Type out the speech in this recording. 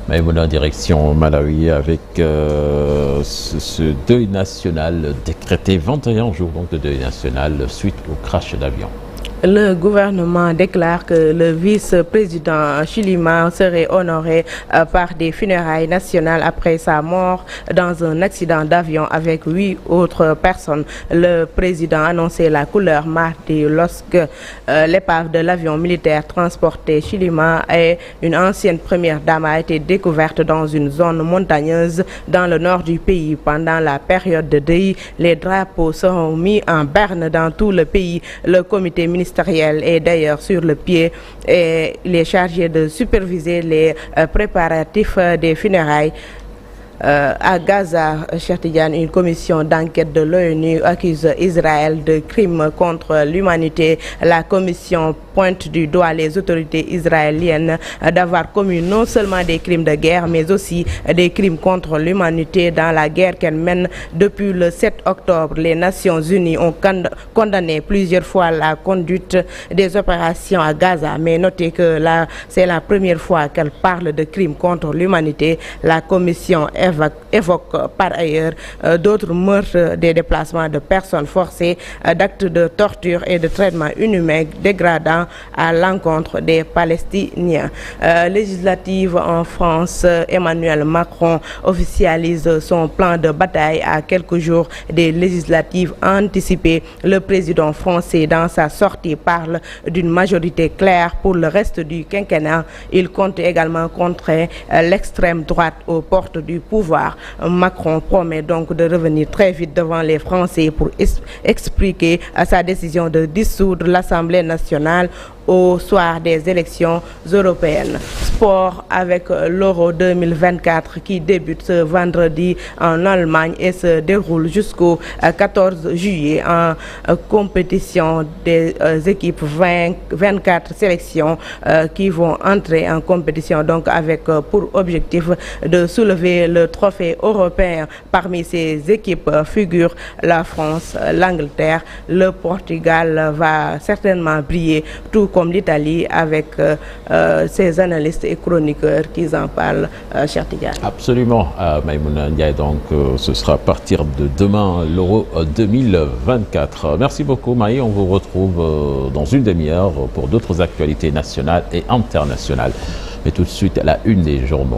Maïmouna, direction Malawi avec ce deuil national décrété 21 jours donc de deuil national suite au crash d'avion. Le gouvernement déclare que le vice-président Chilima serait honoré par des funérailles nationales après sa mort dans un accident d'avion avec 8 autres personnes. Le président a annoncé la couleur mardi lorsque l'épave de l'avion militaire transporté Chilima et une ancienne première dame a été découverte dans une zone montagneuse dans le nord du pays. Pendant la période de deuil, les drapeaux seront mis en berne dans tout le pays. Le comité ministériel est d'ailleurs sur le pied et il est chargé de superviser les préparatifs des funérailles. À Gaza, Cheikh Tidiane, une commission d'enquête de l'ONU accuse Israël de crimes contre l'humanité. La commission pointe du doigt les autorités israéliennes d'avoir commis non seulement des crimes de guerre, mais aussi des crimes contre l'humanité dans la guerre qu'elle mène depuis le 7 octobre. Les Nations Unies ont condamné plusieurs fois la conduite des opérations à Gaza, mais notez que là, c'est la première fois qu'elle parle de crimes contre l'humanité. La commission évoque par ailleurs d'autres meurtres, des déplacements de personnes forcées, d'actes de torture et de traitements inhumains dégradants à l'encontre des Palestiniens. Législative en France, Emmanuel Macron officialise son plan de bataille à quelques jours des législatives anticipées. Le président français, dans sa sortie, parle d'une majorité claire pour le reste du quinquennat. Il compte également contrer l'extrême droite aux portes du pouvoir. Macron promet donc de revenir très vite devant les Français pour expliquer sa décision de dissoudre l'Assemblée nationale au soir des élections européennes. Sport avec l'Euro 2024 qui débute ce vendredi en Allemagne et se déroule jusqu'au 14 juillet en compétition des équipes 24 sélections qui vont entrer en compétition donc avec pour objectif de soulever le trophée européen. Parmi ces équipes figurent la France, l'Angleterre, le Portugal va certainement briller, tout comme l'Italie avec ses analystes et chroniqueurs qui en parlent, Cheikh Tidiane. Absolument, Maïmouna Ndiaye. Donc, ce sera à partir de demain, l'Euro 2024. Merci beaucoup, Maï. On vous retrouve dans une demi-heure pour d'autres actualités nationales et internationales. Mais tout de suite, à la une des journaux.